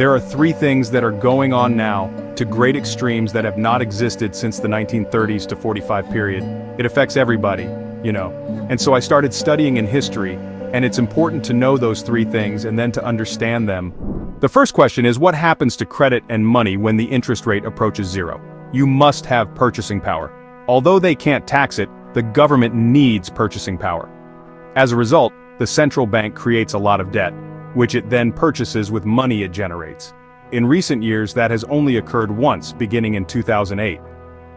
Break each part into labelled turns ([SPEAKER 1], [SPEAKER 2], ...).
[SPEAKER 1] There are three things that are going on now, to great extremes that have not existed since the 1930s to 45 period. It affects everybody, you know. And so I started studying in history, and it's important to know those three things and then to understand them. The first question is, what happens to credit and money when the interest rate approaches zero? You must have purchasing power. Although they can't tax it, the government needs purchasing power. As a result, the central bank creates a lot of debt, which it then purchases with money it generates. In recent years, that has only occurred once, beginning in 2008.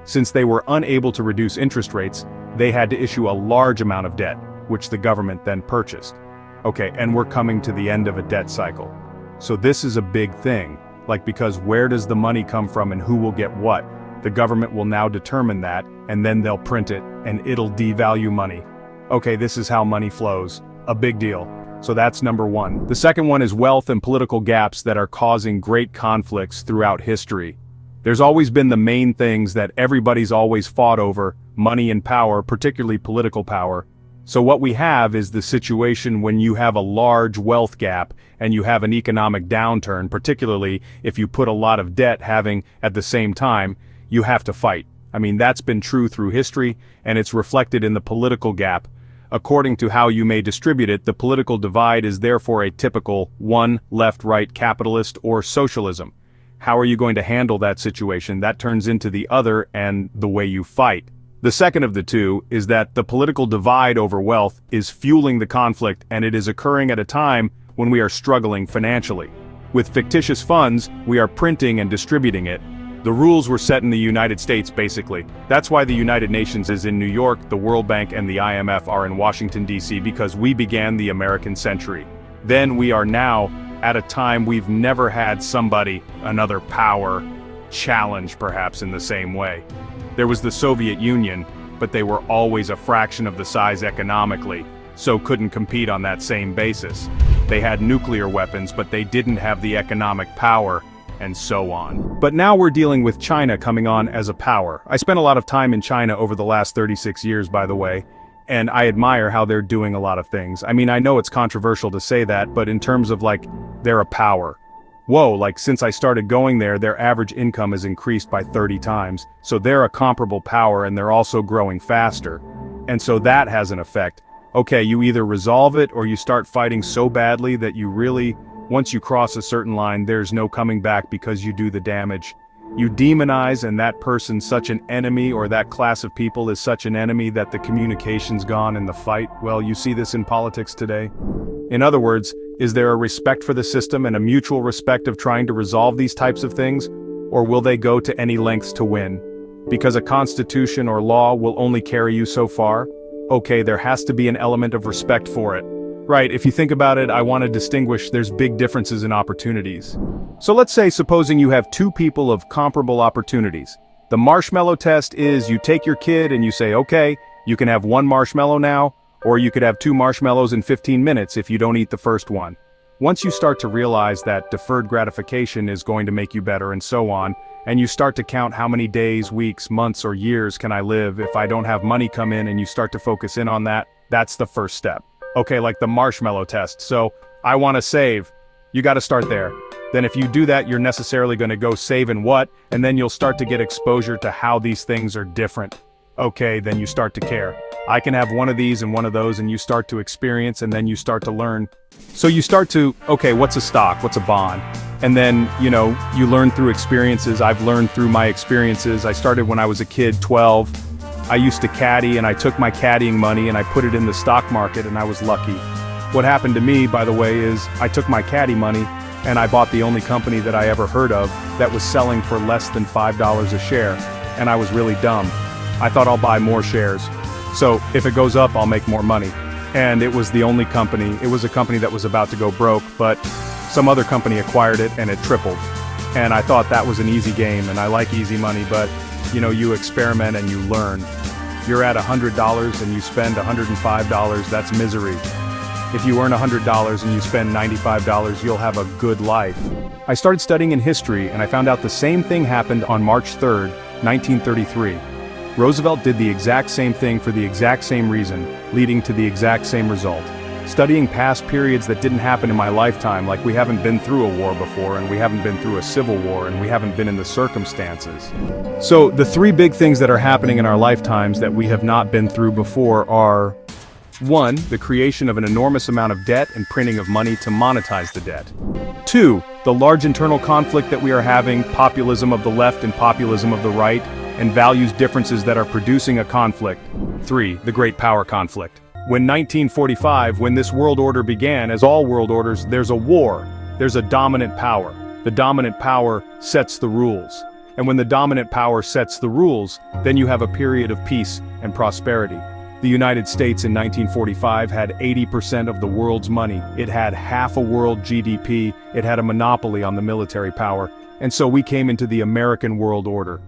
[SPEAKER 1] Since they were unable to reduce interest rates, they had to issue a large amount of debt, which the government then purchased. Okay, and we're coming to the end of a debt cycle. So this is a big thing, because where does the money come from and who will get what? The government will now determine that, and then they'll print it, and it'll devalue money. Okay, this is how money flows. A big deal. So that's number one. The second one is wealth and political gaps that are causing great conflicts throughout history. There's always been the main things that everybody's always fought over: money and power, particularly political power. So what we have is the situation when you have a large wealth gap and you have an economic downturn, particularly if you put a lot of debt having at the same time, you have to fight. I mean, that's been true through history, and it's reflected in the political gap. According to how you may distribute it, the political divide is therefore a typical one, left-right capitalist or socialism. How are you going to handle that situation? That turns into the other and the way you fight. The second of the two is that the political divide over wealth is fueling the conflict, and it is occurring at a time when we are struggling financially. With fictitious funds, we are printing and distributing it. The rules were set in the United States, basically. That's why the United Nations is in New York, the World Bank and the IMF are in Washington, D.C., because we began the American century. Then we are now at a time we've never had somebody, another power, challenge perhaps in the same way. There was the Soviet Union, but they were always a fraction of the size economically, so couldn't compete on that same basis. They had nuclear weapons, but they didn't have the economic power, and so on. But now we're dealing with China coming on as a power. I spent a lot of time in China over the last 36 years, by the way, and I admire how they're doing a lot of things. I mean, I know it's controversial to say that, but in terms of they're a power. Whoa, since I started going there, their average income has increased by 30 times, so they're a comparable power and they're also growing faster. And so that has an effect. Okay, you either resolve it or you start fighting so badly that you really, once you cross a certain line, there's no coming back because you do the damage. You demonize and that person's such an enemy, or that class of people is such an enemy that the communication's gone in the fight. Well, you see this in politics today. In other words, is there a respect for the system and a mutual respect of trying to resolve these types of things? Or will they go to any lengths to win? Because a constitution or law will only carry you so far? Okay, there has to be an element of respect for it. Right, if you think about it, I want to distinguish there's big differences in opportunities. So let's say supposing you have two people of comparable opportunities. The marshmallow test is you take your kid and you say, okay, you can have one marshmallow now, or you could have two marshmallows in 15 minutes if you don't eat the first one. Once you start to realize that deferred gratification is going to make you better and so on, and you start to count how many days, weeks, months, or years can I live if I don't have money come in, and you start to focus in on that, that's the first step. Okay, like the marshmallow test. So, I want to save. You got to start there. Then if you do that, you're necessarily going to go save in what? And then you'll start to get exposure to how these things are different. Okay, then you start to care. I can have one of these and one of those, and you start to experience, and then you start to learn. So you start to, okay, what's a stock? What's a bond? And then, you learn through experiences. I've learned through my experiences. I started when I was a kid, 12. I used to caddy, and I took my caddying money and I put it in the stock market, and I was lucky. What happened to me, by the way, is I took my caddy money and I bought the only company that I ever heard of that was selling for less than $5 a share, and I was really dumb. I thought I'll buy more shares. So if it goes up, I'll make more money. And it was the only company. It was a company that was about to go broke, but some other company acquired it and it tripled. And I thought that was an easy game, and I like easy money, but you experiment and you learn. You're at $100 and you spend $105, that's misery. If you earn $100 and you spend $95, you'll have a good life. I started studying in history, and I found out the same thing happened on March 3rd, 1933. Roosevelt did the exact same thing for the exact same reason, leading to the exact same result. studying past periods that didn't happen in my lifetime, like we haven't been through a war before, and we haven't been through a civil war, and we haven't been in the circumstances. So the three big things that are happening in our lifetimes that we have not been through before are: 1. The creation of an enormous amount of debt and printing of money to monetize the debt. 2. The large internal conflict that we are having, populism of the left and populism of the right, and values differences that are producing a conflict. 3. The great power conflict. When 1945, when this world order began, as all world orders, there's a war. There's a dominant power. The dominant power sets the rules. And when the dominant power sets the rules, then you have a period of peace and prosperity. The United States in 1945 had 80% of the world's money. It had half a world GDP. It had a monopoly on the military power. And so we came into the American world order.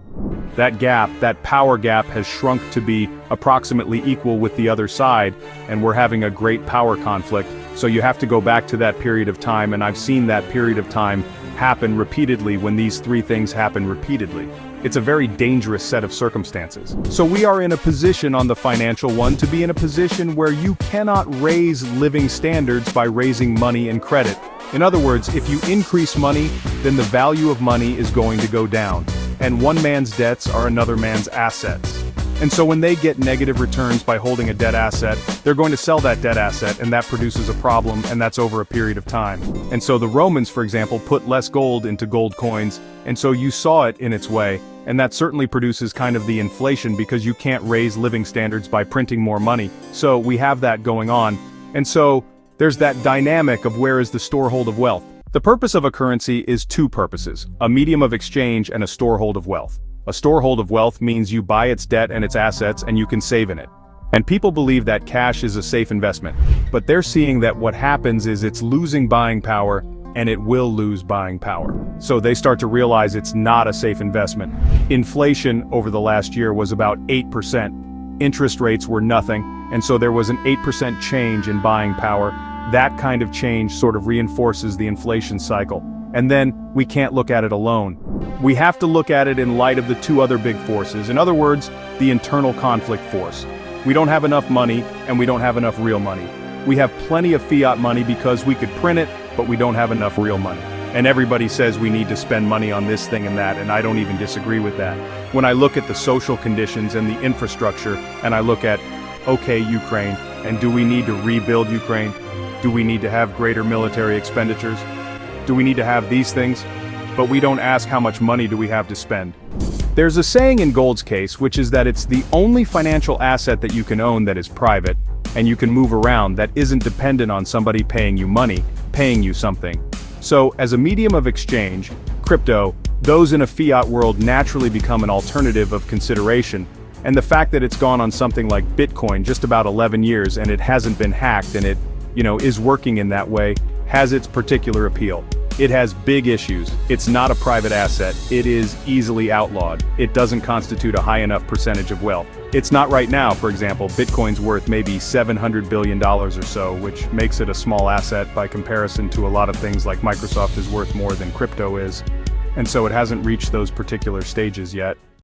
[SPEAKER 1] That gap, that power gap, has shrunk to be approximately equal with the other side, and we're having a great power conflict. So you have to go back to that period of time, and I've seen that period of time happen repeatedly when these three things happen repeatedly. It's a very dangerous set of circumstances. So we are in a position on the financial one to be in a position where you cannot raise living standards by raising money and credit. In other words, if you increase money, then the value of money is going to go down. And one man's debts are another man's assets. And so when they get negative returns by holding a debt asset, they're going to sell that debt asset, and that produces a problem, and that's over a period of time. And so the Romans, for example, put less gold into gold coins, and so you saw it in its way, and that certainly produces kind of the inflation because you can't raise living standards by printing more money. So we have that going on. And so there's that dynamic of where is the storehold of wealth. The purpose of a currency is two purposes: a medium of exchange and a storehold of wealth. A storehold of wealth means you buy its debt and its assets and you can save in it. And people believe that cash is a safe investment. But they're seeing that what happens is it's losing buying power, and it will lose buying power. So they start to realize it's not a safe investment. Inflation over the last year was about 8%. Interest rates were nothing, and so there was an 8% change in buying power. That kind of change sort of reinforces the inflation cycle. And then, we can't look at it alone. We have to look at it in light of the two other big forces. In other words, the internal conflict force. We don't have enough money, and we don't have enough real money. We have plenty of fiat money because we could print it, but we don't have enough real money. And everybody says we need to spend money on this thing and that, and I don't even disagree with that. When I look at the social conditions and the infrastructure, and I look at, okay, Ukraine, and do we need to rebuild Ukraine? Do we need to have greater military expenditures? Do we need to have these things? But we don't ask how much money do we have to spend. There's a saying in gold's case, which is that it's the only financial asset that you can own that is private, and you can move around, that isn't dependent on somebody paying you money, paying you something. So, as a medium of exchange, crypto, those in a fiat world naturally become an alternative of consideration. And the fact that it's gone on something like Bitcoin just about 11 years and it hasn't been hacked and it, is working in that way, has its particular appeal. It has big issues. It's not a private asset. It is easily outlawed. It doesn't constitute a high enough percentage of wealth. It's not right now. For example, Bitcoin's worth maybe $700 billion or so, which makes it a small asset by comparison to a lot of things like Microsoft is worth more than crypto is. And so it hasn't reached those particular stages yet.